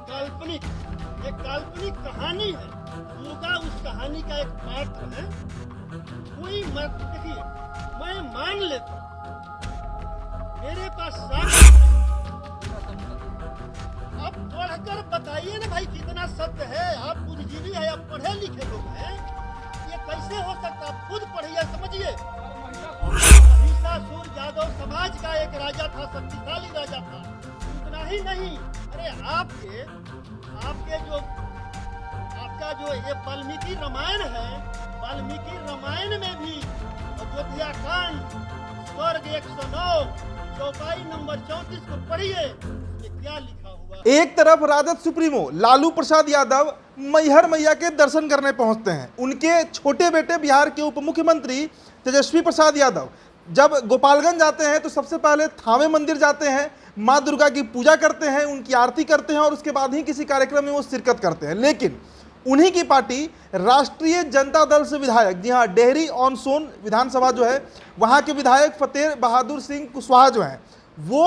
काल्पनिक, ये काल्पनिक कहानी है। दुर्गा उस कहानी का एक पात्र है। कोई मत देखिए, मैं मान लेता हूं, मेरे पास साक्ष्य, आप पढ़कर बताइए ना भाई कितना सत्य है। आप बुद्धिजीवी है, आप पढ़े लिखे लोग हैं, ये कैसे हो सकता? आप खुद पढ़िए, समझिए। महिषासुर यादव समाज का एक राजा था, शक्तिशाली राजा था। इतना ही नहीं, अरे आपका जो ये वाल्मीकि रामायण है, वाल्मीकि रामायण में भी अयोध्या कांड स्वर्ग 109 चौपाई नंबर 34 को पढ़िए, ये क्या लिखा हुआ। एक तरफ राजद सुप्रीमो लालू प्रसाद यादव मैहर मैया के दर्शन करने पहुंचते हैं। उनके छोटे बेटे बिहार के उप मुख्यमंत्री तेजस्वी प्रसाद यादव जब गोपालगंज जाते हैं तो सबसे पहले थावे मंदिर जाते हैं, माँ दुर्गा की पूजा करते हैं, उनकी आरती करते हैं और उसके बाद ही किसी कार्यक्रम में वो शिरकत करते हैं। लेकिन उन्हीं की पार्टी राष्ट्रीय जनता दल से विधायक, जी हाँ, डेहरी ऑन सोन विधानसभा जो है, वहाँ के विधायक फतेह बहादुर सिंह कुशवाहा जो हैं, वो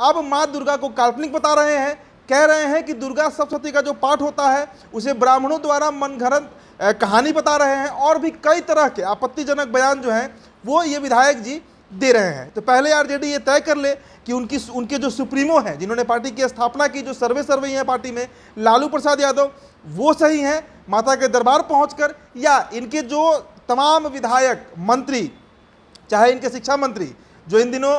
अब माँ दुर्गा को काल्पनिक बता रहे हैं। कह रहे हैं कि दुर्गा सप्तशती का जो पाठ होता है उसे ब्राह्मणों द्वारा मनगढ़ंत कहानी बता रहे हैं और भी कई तरह के आपत्तिजनक बयान जो हैं वो ये विधायक जी दे रहे हैं। तो पहले आरजेडी ये तय कर ले कि उनके जो सुप्रीमो हैं, जिन्होंने पार्टी की स्थापना की, जो सर्वे हैं पार्टी में, लालू प्रसाद यादव, वो सही हैं माता के दरबार पहुंचकर, या इनके जो तमाम विधायक मंत्री, चाहे इनके शिक्षा मंत्री जो इन दिनों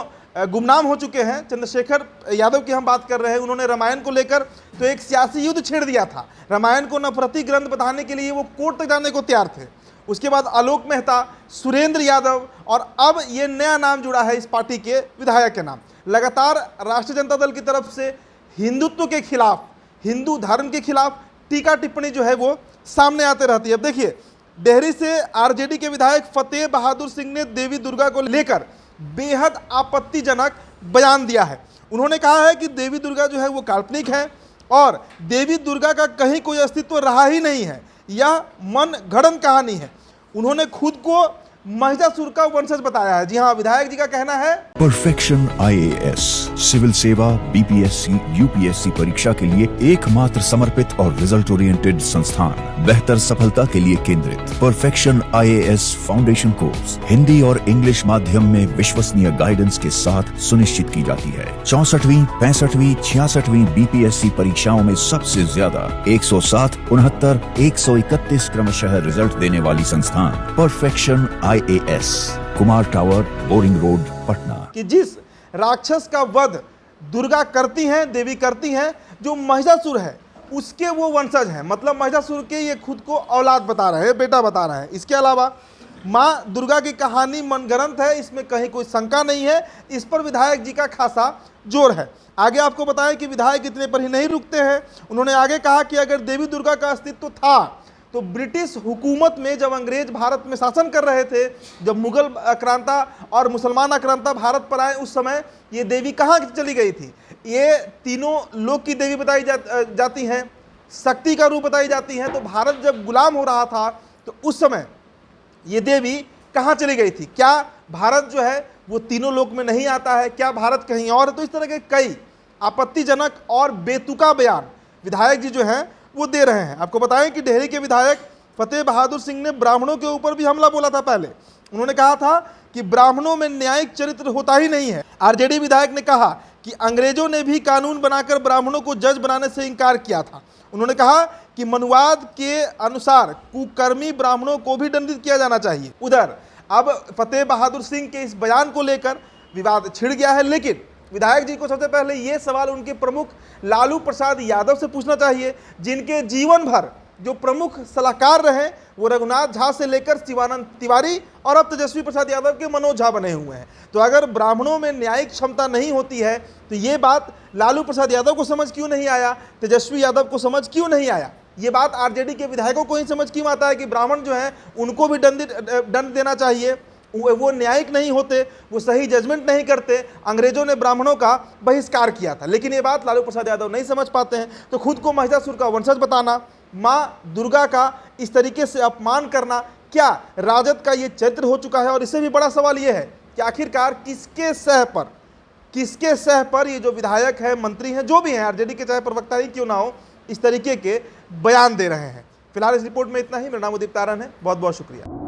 गुमनाम हो चुके हैं, चंद्रशेखर यादव की हम बात कर रहे हैं, उन्होंने रामायण को लेकर तो एक सियासी युद्ध छेड़ दिया था। रामायण को नफरती ग्रंथ बताने के लिए वो कोर्ट तक जाने को तैयार थे। उसके बाद आलोक मेहता, सुरेंद्र यादव, और अब ये नया नाम जुड़ा है इस पार्टी के विधायक के नाम। लगातार राष्ट्रीय जनता दल की तरफ से हिंदुत्व के खिलाफ, हिंदू धर्म के खिलाफ टीका टिप्पणी जो है वो सामने आते रहती है। अब देखिए, डेहरी से आरजेडी के विधायक फतेह बहादुर सिंह ने देवी दुर्गा को लेकर बेहद आपत्तिजनक बयान दिया है। उन्होंने कहा है कि देवी दुर्गा जो है वो काल्पनिक है और देवी दुर्गा का कहीं कोई अस्तित्व रहा ही नहीं है, यह मन गढ़ंत कहानी है। उन्होंने खुद को महिषासुर का वंशज बताया है। जी हाँ, विधायक जी का कहना है, परफेक्शन आईएएस सिविल सेवा, बीपीएससी, यूपीएससी परीक्षा के लिए एकमात्र समर्पित और रिजल्ट ओरिएंटेड संस्थान, बेहतर सफलता के लिए केंद्रित। Perfection IAS foundation course Hindi और इंग्लिश माध्यम में विश्वसनीय गाइडेंस के साथ सुनिश्चित की जाती है। 64वीं, 65वीं, 66वीं बीपीएससी परीक्षाओं में सबसे ज्यादा 107, 69, 131 क्रमशः रिजल्ट देने वाली संस्थान perfection IAS, Kumar tower, boring road, Patna. कि जिस राक्षस का वध दुर्गा करती हैं, देवी करती हैं, जो महिषासुर है उसके वो वंशज हैं। मतलब महिषासुर के ये खुद को औलाद बता रहे हैं, बेटा बता रहे हैं। इसके अलावा माँ दुर्गा की कहानी मनगढ़ंत है, इसमें कहीं कोई शंका नहीं है। इस पर विधायक जी का खासा जोर है। आगे आपको बताएं कि विधायक इतने पर ही नहीं रुकते हैं। उन्होंने आगे कहा कि अगर देवी दुर्गा का अस्तित्व था तो ब्रिटिश हुकूमत में जब अंग्रेज भारत में शासन कर रहे थे, जब मुगल आक्रांता और मुसलमान आक्रांता भारत पर आए, उस समय ये देवी कहाँ चली गई थी? ये तीनों लोक की देवी बताई जाती हैं, शक्ति का रूप बताई जाती हैं। तो भारत जब गुलाम हो रहा था तो उस समय ये देवी कहाँ चली गई थी? क्या भारत जो है वो तीनों लोक में नहीं आता है? क्या भारत कहीं और है? तो इस तरह के कई आपत्तिजनक और बेतुका बयान विधायक जी जो हैं वो दे रहे हैं। आपको बताएं कि डेहरी के विधायक फतेह बहादुर सिंह ने ब्राह्मणों के ऊपर भी हमला बोला था। पहले उन्होंने कहा था कि ब्राह्मणों में न्यायिक चरित्र होता ही नहीं है। आरजेडी विधायक ने कहा कि अंग्रेजों ने भी कानून बनाकर ब्राह्मणों को जज बनाने से इनकार किया था। उन्होंने कहा कि मनुवाद के अनुसार कुकर्मी ब्राह्मणों को भी दंडित किया जाना चाहिए। उधर अब फतेह बहादुर सिंह के इस बयान को लेकर विवाद छिड़ गया है। लेकिन विधायक जी को सबसे पहले ये सवाल उनके प्रमुख लालू प्रसाद यादव से पूछना चाहिए, जिनके जीवन भर जो प्रमुख सलाहकार रहे वो रघुनाथ झा से लेकर शिवानंद तिवारी और अब तेजस्वी प्रसाद यादव के मनोज झा बने हुए हैं। तो अगर ब्राह्मणों में न्यायिक क्षमता नहीं होती है तो ये बात लालू प्रसाद यादव को समझ क्यों नहीं आया, तेजस्वी यादव को समझ क्यों नहीं आया? ये बात आरजेडी के विधायकों को ही समझ क्यों आता है कि ब्राह्मण जो है उनको भी दंड देना चाहिए, वो न्यायिक नहीं होते, वो सही जजमेंट नहीं करते। अंग्रेजों ने ब्राह्मणों का बहिष्कार किया था, लेकिन ये बात लालू प्रसाद यादव नहीं समझ पाते हैं। तो खुद को महिषासुर का वंशज बताना, माँ दुर्गा का इस तरीके से अपमान करना, क्या राजद का ये चरित्र हो चुका है? और इससे भी बड़ा सवाल ये है कि आखिरकार किसके सह पर, किसके सह पर ये जो विधायक है, मंत्री हैं, जो भी हैं, आरजेडी के चाहे प्रवक्ता ही क्यों ना हो, इस तरीके के बयान दे रहे हैं। फिलहाल इस रिपोर्ट में इतना ही। मेरा नाम उदित तारन है, बहुत बहुत शुक्रिया।